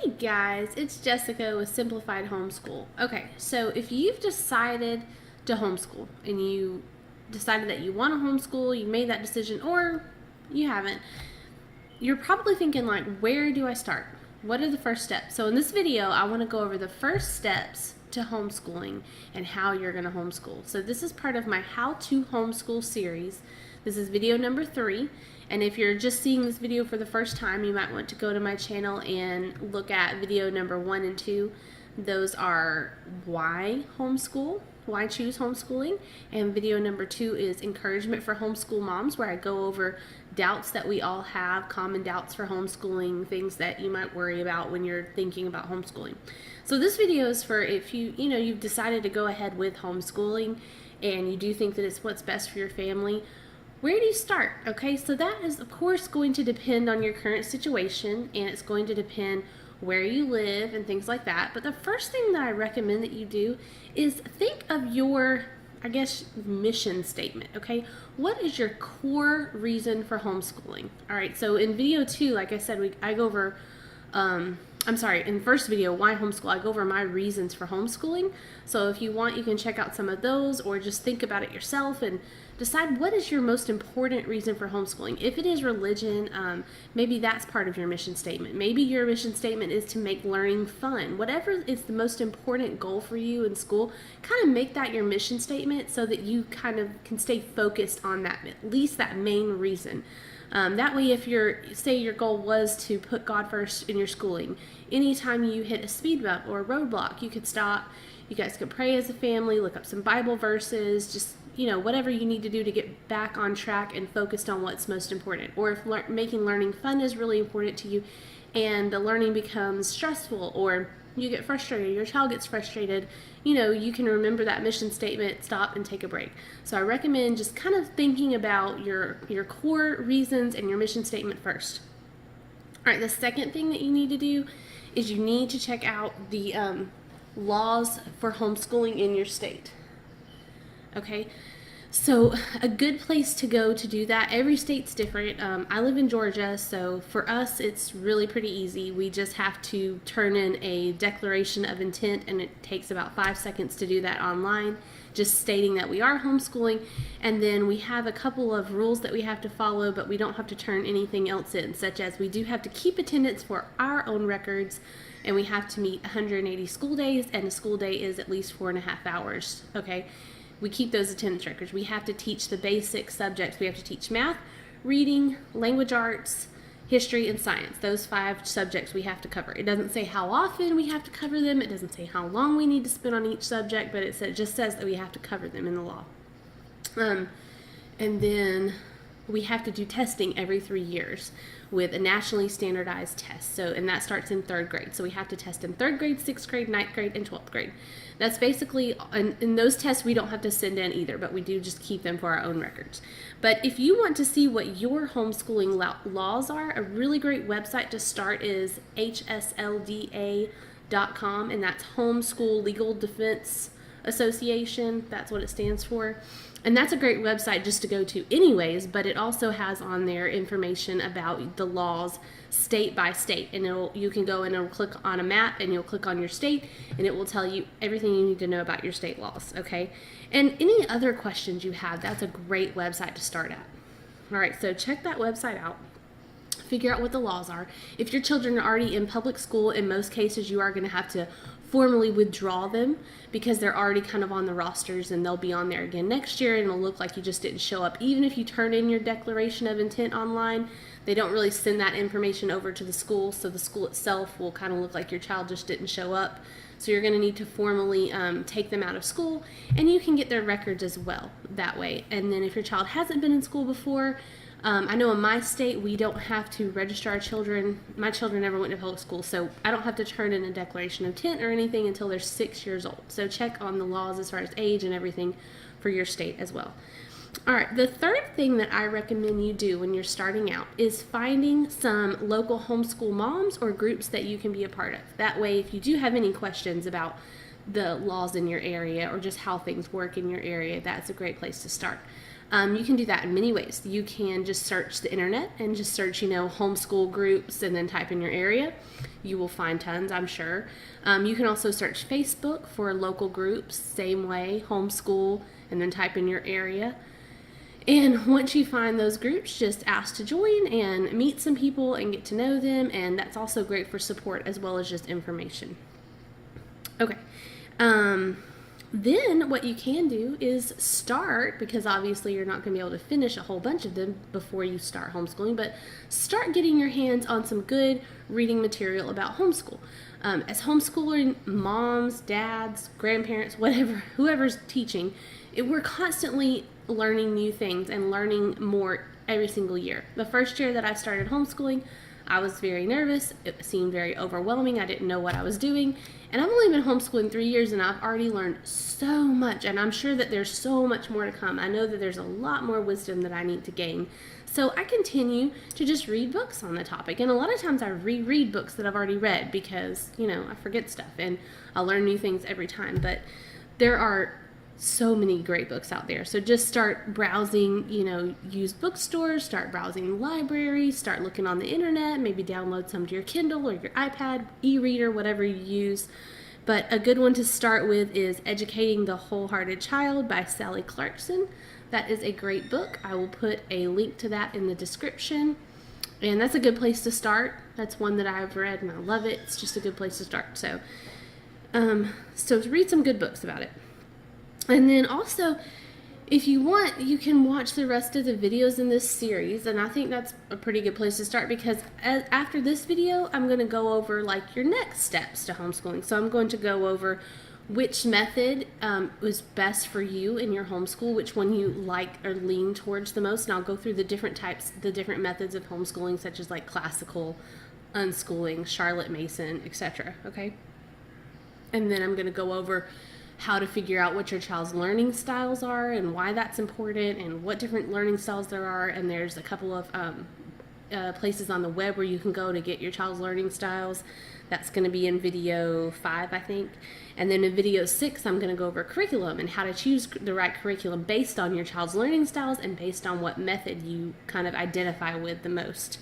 Hey guys, it's Jessica with Simplified Homeschool. Okay, so if you've decided to homeschool and you decided that you want to homeschool, you made that decision, or you haven't, you're probably thinking like, where do I start? What are the first steps? So in this video, I want to go over the first steps to homeschooling and how you're going to homeschool. So this is part of my How to Homeschool series. This is video number 3. And if you're just seeing this video for the first time, you might want to go to my channel and look at video number 1 and 2. Those are why homeschool, why choose homeschooling. And video number 2 is encouragement for homeschool moms, where I go over doubts that we all have, common doubts for homeschooling, things that you might worry about when you're thinking about homeschooling. So this video is for if you've decided to go ahead with homeschooling and you do think that it's what's best for your family. Where do you start? Okay, so that is of course going to depend on your current situation, and it's going to depend where you live and things like that. But the first thing that I recommend that you do is think of your, mission statement. Okay, what is your core reason for homeschooling? All right, so in video 2, like I said, I go over in the first video, why homeschool, I go over my reasons for homeschooling. So if you want, you can check out some of those, or just think about it yourself and decide what is your most important reason for homeschooling. If it is religion, maybe that's part of your mission statement. Maybe your mission statement is to make learning fun. Whatever is the most important goal for you in school, kind of make that your mission statement so that you kind of can stay focused on that, at least that main reason. That way, if say your goal was to put God first in your schooling, anytime you hit a speed bump or a roadblock, you could stop. You guys could pray as a family, look up some Bible verses, just whatever you need to do to get back on track and focused on what's most important. Or if making learning fun is really important to you, and the learning becomes stressful, or you get frustrated, your child gets frustrated, you can remember that mission statement, stop and take a break. So I recommend just kind of thinking about your core reasons and your mission statement first. All right, the second thing that you need to do is you need to check out the laws for homeschooling in your state. Okay, so a good place to go to do that, every state's different. I live in Georgia, so for us it's really pretty easy. We just have to turn in a declaration of intent, and it takes about 5 seconds to do that online, just stating that we are homeschooling. And then we have a couple of rules that we have to follow, but we don't have to turn anything else in, such as we do have to keep attendance for our own records, and we have to meet 180 school days, and a school day is at least 4.5 hours. Okay, we keep those attendance records. We have to teach the basic subjects. We have to teach math, reading, language arts, history, and science. Those 5 subjects we have to cover. It doesn't say how often we have to cover them. It doesn't say how long we need to spend on each subject, but it just says that we have to cover them in the law. And then we have to do testing every 3 years with a nationally standardized test. And that starts in 3rd grade. So we have to test in 3rd grade, 6th grade, 9th grade, and 12th grade. That's basically, in those tests we don't have to send in either, but we do just keep them for our own records. But if you want to see what your homeschooling laws are, a really great website to start is HSLDA.com, and that's Homeschool Legal Defense Association. That's what it stands for. And that's a great website just to go to anyways, but it also has on there information about the laws state by state. And you can go and it'll click on a map, and you'll click on your state, and it will tell you everything you need to know about your state laws, okay? And any other questions you have, that's a great website to start at. All right, so check that website out. Figure out what the laws are. If your children are already in public school, in most cases you are going to have to formally withdraw them because they're already kind of on the rosters, and they'll be on there again next year, and it'll look like you just didn't show up. Even if you turn in your declaration of intent online, they don't really send that information over to the school, so the school itself will kind of look like your child just didn't show up. So you're going to need to formally take them out of school, and you can get their records as well that way. And then if your child hasn't been in school before, I know in my state we don't have to register our children. My children never went to public school, so I don't have to turn in a declaration of intent or anything until they're 6 years old. So check on the laws as far as age and everything for your state as well. All right, the third thing that I recommend you do when you're starting out is finding some local homeschool moms or groups that you can be a part of. That way, if you do have any questions about the laws in your area or just how things work in your area, that's a great place to start. You can do that in many ways. You can just search the internet and just search, homeschool groups and then type in your area. You will find tons, I'm sure. You can also search Facebook for local groups, same way, homeschool, and then type in your area. And once you find those groups, just ask to join and meet some people and get to know them. And that's also great for support as well as just information. Okay. Then what you can do is start, because obviously you're not going to be able to finish a whole bunch of them before you start homeschooling, but start getting your hands on some good reading material about homeschool. As homeschooling moms, dads, grandparents, whoever's teaching, we're constantly learning new things and learning more every single year. The first year that I started homeschooling, I was very nervous. It seemed very overwhelming. I didn't know what I was doing. And I've only been homeschooling 3 years, and I've already learned so much. And I'm sure that there's so much more to come. I know that there's a lot more wisdom that I need to gain. So I continue to just read books on the topic. And a lot of times I reread books that I've already read because, I forget stuff. And I learn new things every time. But there are so many great books out there. So just start browsing, used bookstores, start browsing libraries, start looking on the internet, maybe download some to your Kindle or your iPad, e-reader, whatever you use. But a good one to start with is Educating the Wholehearted Child by Sally Clarkson. That is a great book. I will put a link to that in the description. And that's a good place to start. That's one that I've read and I love it. It's just a good place to start. So read some good books about it. And then also, if you want, you can watch the rest of the videos in this series, and I think that's a pretty good place to start, because after this video, I'm going to go over your next steps to homeschooling. So I'm going to go over which method was best for you in your homeschool, which one you like or lean towards the most, and I'll go through the different methods of homeschooling, such as classical, unschooling, Charlotte Mason, etc. Okay? And then I'm going to go over how to figure out what your child's learning styles are and why that's important and what different learning styles there are. And there's a couple of places on the web where you can go to get your child's learning styles. That's going to be in video 5, I think. And then in video 6, I'm going to go over curriculum and how to choose the right curriculum based on your child's learning styles and based on what method you kind of identify with the most.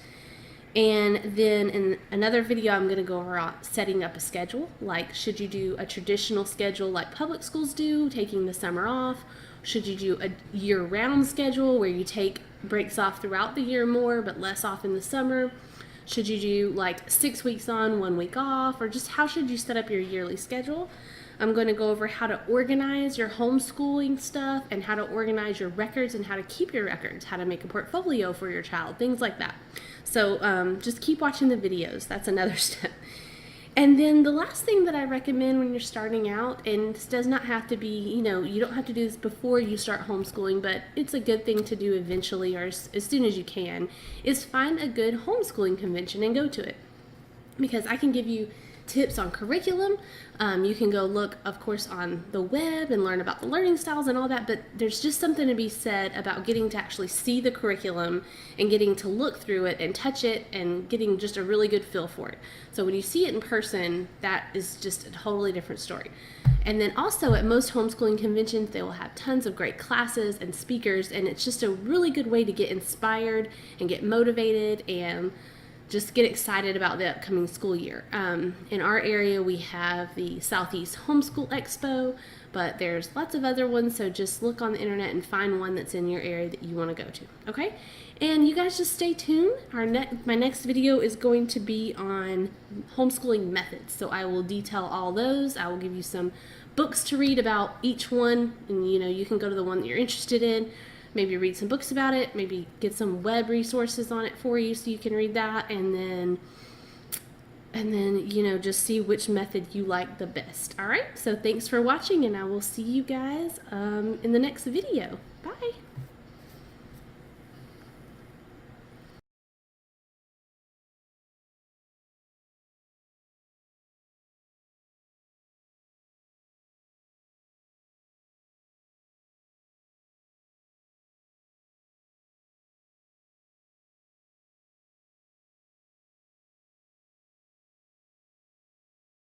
And then in another video, I'm going to go over setting up a schedule. Should you do a traditional schedule like public schools do, taking the summer off? Should you do a year-round schedule where you take breaks off throughout the year more but less off in the summer? Should you do 6 weeks on, 1 week off? Or just how should you set up your yearly schedule? I'm going to go over how to organize your homeschooling stuff and how to organize your records and how to keep your records, how to make a portfolio for your child, things like that. So just keep watching the videos. That's another step. And then the last thing that I recommend when you're starting out, and this does not have to be, you don't have to do this before you start homeschooling, but it's a good thing to do eventually or as soon as you can, is find a good homeschooling convention and go to it. Because I can give you tips on curriculum. You can go look, of course, on the web and learn about the learning styles and all that, but there's just something to be said about getting to actually see the curriculum and getting to look through it and touch it and getting just a really good feel for it. So when you see it in person, that is just a totally different story. And then also at most homeschooling conventions, they will have tons of great classes and speakers, and it's just a really good way to get inspired and get motivated and just get excited about the upcoming school year. In our area, we have the Southeast Homeschool Expo, but there's lots of other ones, so just look on the internet and find one that's in your area that you want to go to, okay? And you guys just stay tuned. My next video is going to be on homeschooling methods, so I will detail all those. I will give you some books to read about each one, and you can go to the one that you're interested in. Maybe read some books about it, maybe get some web resources on it for you so you can read that, and then just see which method you like the best. All right, so thanks for watching, and I will see you guys in the next video.